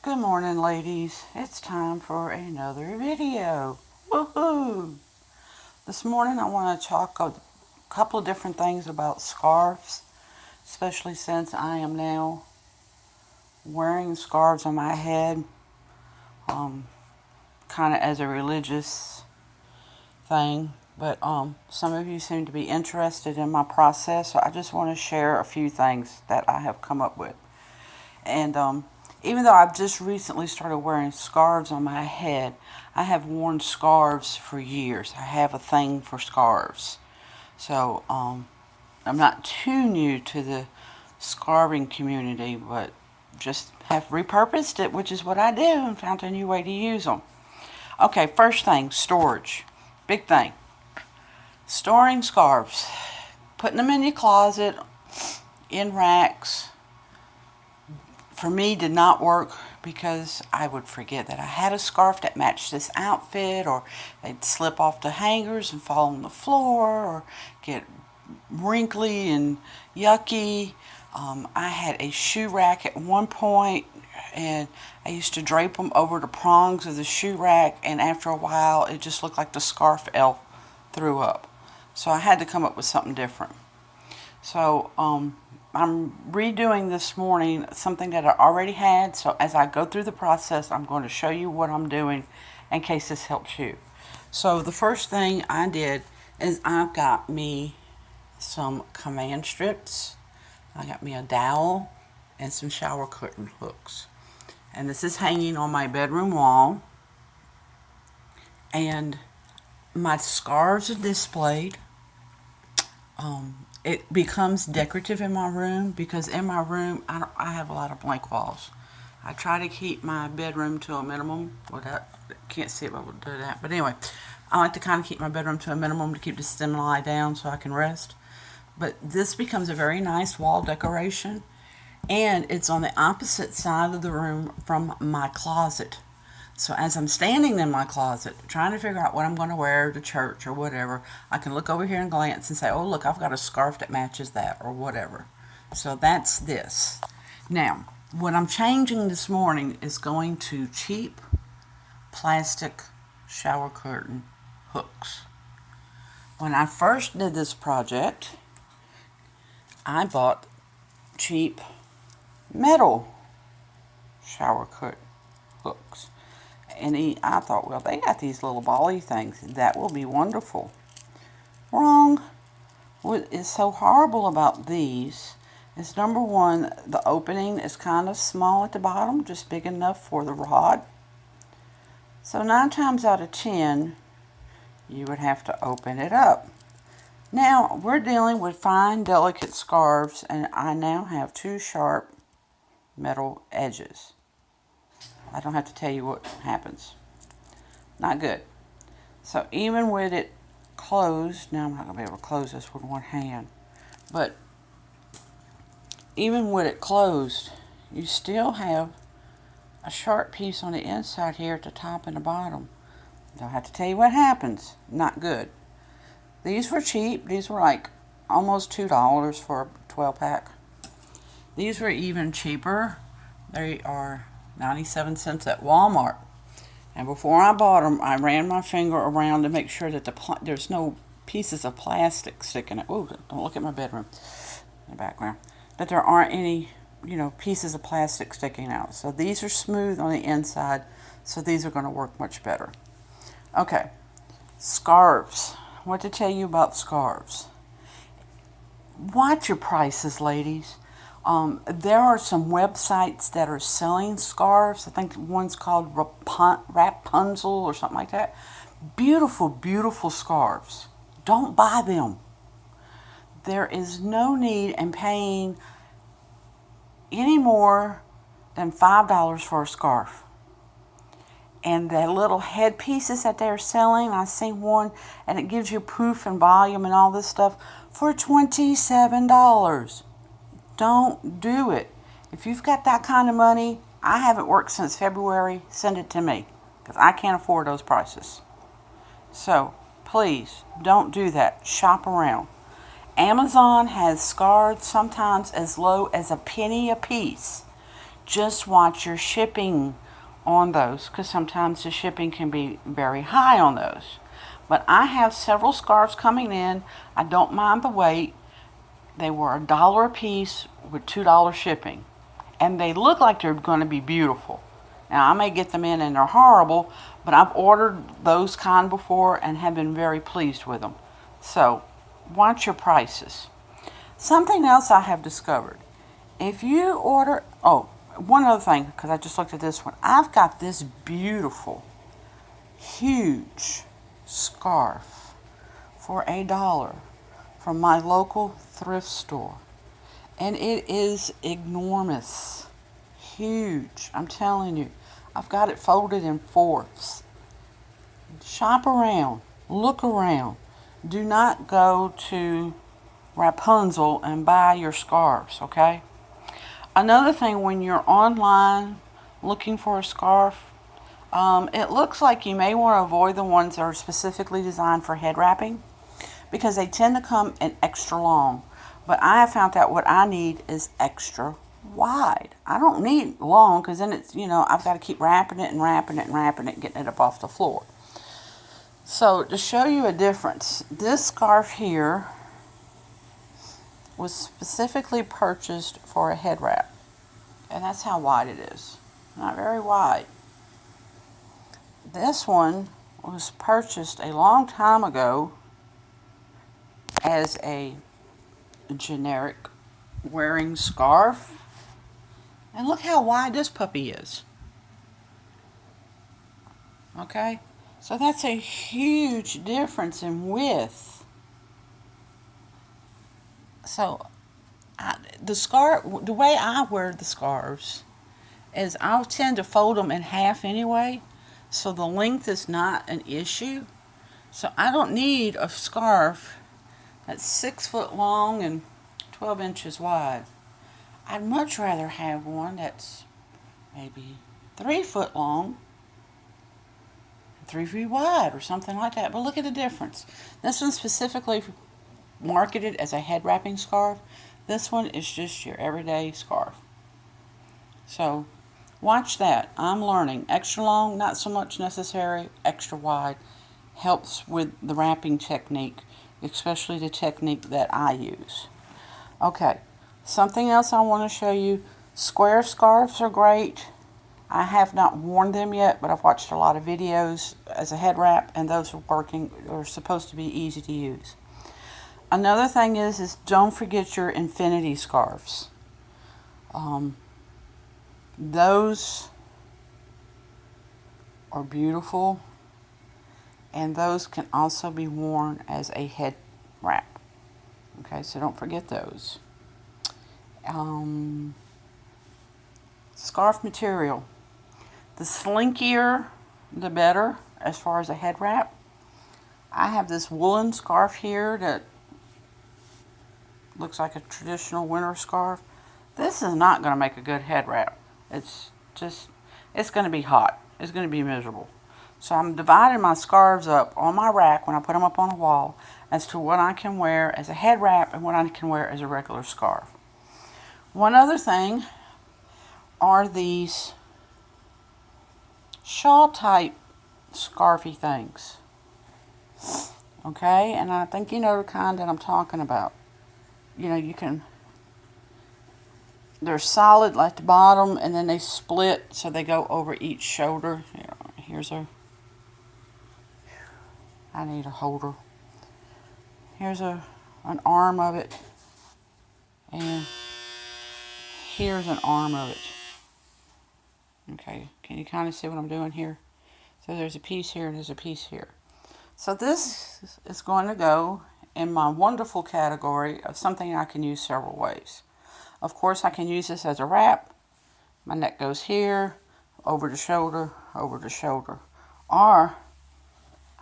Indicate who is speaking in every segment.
Speaker 1: Good morning, ladies. It's time for another video. Woohoo! This morning I want to talk a couple of different things about scarves, especially since I am now wearing scarves on my head, kind of as a religious thing. But some of you seem to be interested in my process, so I just want to share a few things that I have come up with. And even though I've just recently started wearing scarves on my head, I have worn scarves for years. I have a thing for scarves. So I'm not too new to the scarving community, but just have repurposed it, which is what I do, and found a new way to use them. Okay, first thing, storage. Big thing. Storing scarves. Putting them in your closet, in racks, for me did not work because I would forget that I had a scarf that matched this outfit, or they'd slip off the hangers and fall on the floor, or get wrinkly and yucky. I had a shoe rack at one point, and I used to drape them over the prongs of the shoe rack, and after a while it just looked like the scarf elf threw up. So I had to come up with something different. So I'm redoing this morning something that I already had. So as I go through the process, I'm going to show you what I'm doing in case this helps you. So the first thing I did is I've got me some command strips. I got me a dowel and some shower curtain hooks. And this is hanging on my bedroom wall. And my scarves are displayed. It becomes decorative in my room because in my room I have a lot of blank walls. I try to keep my bedroom to a minimum. Well, that can't see if I would do that, but anyway, I like to kind of keep my bedroom to a minimum to keep the stimuli down so I can rest. But this becomes a very nice wall decoration, and it's on the opposite side of the room from my closet. So as I'm standing in my closet trying to figure out what I'm going to wear to church or whatever, I can look over here and glance and say, oh look, I've got a scarf that matches that or whatever. So that's this. Now, what I'm changing this morning is going to cheap plastic shower curtain hooks. When I first did this project, I bought cheap metal shower curtain hooks. And I thought, well, they got these little bally things. That will be wonderful. Wrong. What is so horrible about these is, number one, the opening is kind of small at the bottom, just big enough for the rod. So 9 times out of 10, you would have to open it up. Now, we're dealing with fine, delicate scarves, and I now have 2 sharp metal edges. I don't have to tell you what happens. Not good. So even with it closed, now I'm not going to be able to close this with one hand, but even with it closed, you still have a sharp piece on the inside here at the top and the bottom. Don't have to tell you what happens. Not good. These were cheap. These were like almost $2 for a 12-pack. These were even cheaper. They are 97 cents at Walmart. And before I bought them, I ran my finger around to make sure that there's no pieces of plastic sticking out. Oh, don't look at my bedroom in the background. That there aren't any, pieces of plastic sticking out. So these are smooth on the inside, so these are going to work much better. Okay, scarves. What to tell you about scarves? Watch your prices, ladies. There are some websites that are selling scarves. I think one's called Rapunzel or something like that. Beautiful, beautiful scarves. Don't buy them. There is no need in paying any more than $5 for a scarf. And the little headpieces that they're selling, I seen one, and it gives you poof and volume and all this stuff for $27. Don't do it. If you've got that kind of money, I haven't worked since February, send it to me, because I can't afford those prices. So please don't do that. Shop around. Amazon has scarves sometimes as low as a penny a piece. just watch your shipping on those, because sometimes the shipping can be very high on those. But I have several scarves coming in. I don't mind the weight. They were $1 a piece with $2 shipping. And they look like they're going to be beautiful. Now, I may get them in and they're horrible, but I've ordered those kind before and have been very pleased with them. So, watch your prices. Something else I have discovered. If you order, oh, one other thing, because I just looked at this one. I've got this beautiful, huge scarf for $1 from my local thrift store. And it is enormous. Huge. I'm telling you. I've got it folded in fourths. Shop around. Look around. Do not go to Rapunzel and buy your scarves, okay? Another thing, when you're online looking for a scarf, it looks like you may want to avoid the ones that are specifically designed for head wrapping, because they tend to come in extra long. But I have found out what I need is extra wide. I don't need long, because then it's, I've got to keep wrapping it and wrapping it and wrapping it and getting it up off the floor. So to show you a difference, this scarf here was specifically purchased for a head wrap. And that's how wide it is. Not very wide. This one was purchased a long time ago as a generic wearing scarf. And look how wide this puppy is. Okay? So that's a huge difference in width. So the way I wear the scarves is I'll tend to fold them in half anyway, so the length is not an issue. So I don't need a scarf that's 6 foot long and 12 inches wide. I'd much rather have one that's maybe 3 foot long, 3 feet wide, or something like that. But look at the difference. This one's specifically marketed as a head wrapping scarf. This one is just your everyday scarf. So watch that. I'm learning. Extra long, not so much necessary. Extra wide helps with the wrapping technique, especially the technique that I use. Okay, something else I want to show you. Square scarves are great. I have not worn them yet, but I've watched a lot of videos as a head wrap, and those are supposed to be easy to use. Another thing is don't forget your infinity scarves. Those are beautiful, and those can also be worn as a head wrap. Okay, so don't forget those. Scarf material. The slinkier, the better as far as a head wrap. I have this woolen scarf here that looks like a traditional winter scarf. This is not going to make a good head wrap. It's going to be hot. It's going to be miserable. So I'm dividing my scarves up on my rack when I put them up on the wall as to what I can wear as a head wrap and what I can wear as a regular scarf. One other thing are these shawl type scarfy things. Okay, and I think you know the kind that I'm talking about. They're solid like the bottom, and then they split so they go over each shoulder. I need a holder. Here's an arm of it, and here's an arm of it. Okay, can you kind of see what I'm doing here? So there's a piece here and there's a piece here. So this is going to go in my wonderful category of something I can use several ways. Of course, I can use this as a wrap. My neck goes here, over the shoulder, over the shoulder. Or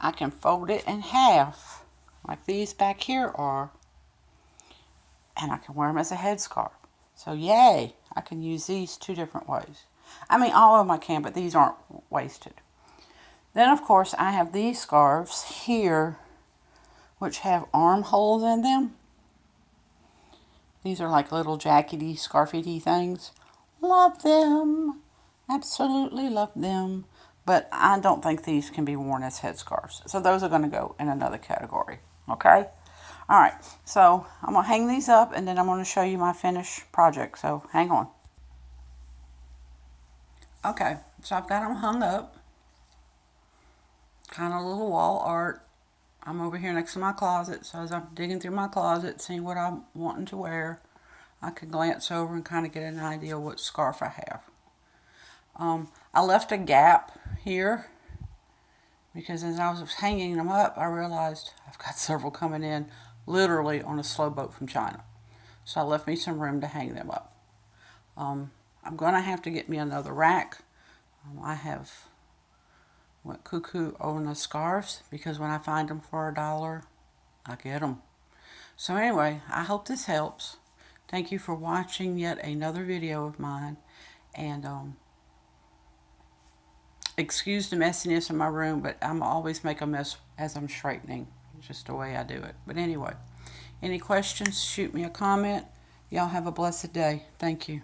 Speaker 1: I can fold it in half, like these back here are, and I can wear them as a headscarf. So yay, I can use these 2 different ways. I mean, all of them I can, but these aren't wasted. Then, of course, I have these scarves here, which have armholes in them. These are like little jackety, scarfy things. Love them. Absolutely love them. But I don't think these can be worn as headscarves. So those are going to go in another category. Okay? Alright, so I'm going to hang these up and then I'm going to show you my finished project. So hang on. Okay, so I've got them hung up. Kind of a little wall art. I'm over here next to my closet. So as I'm digging through my closet, seeing what I'm wanting to wear, I can glance over and kind of get an idea of what scarf I have. I left a gap here because as I was hanging them up, I realized I've got several coming in literally on a slow boat from China. So I left me some room to hang them up. I'm going to have to get me another rack. I have went cuckoo on the scarves because when I find them for $1, I get them. So anyway, I hope this helps. Thank you for watching yet another video of mine. And excuse the messiness in my room, but I'm always make a mess as I'm straightening. It's just the way I do it. But anyway, any questions, shoot me a comment. Y'all have a blessed day. Thank you.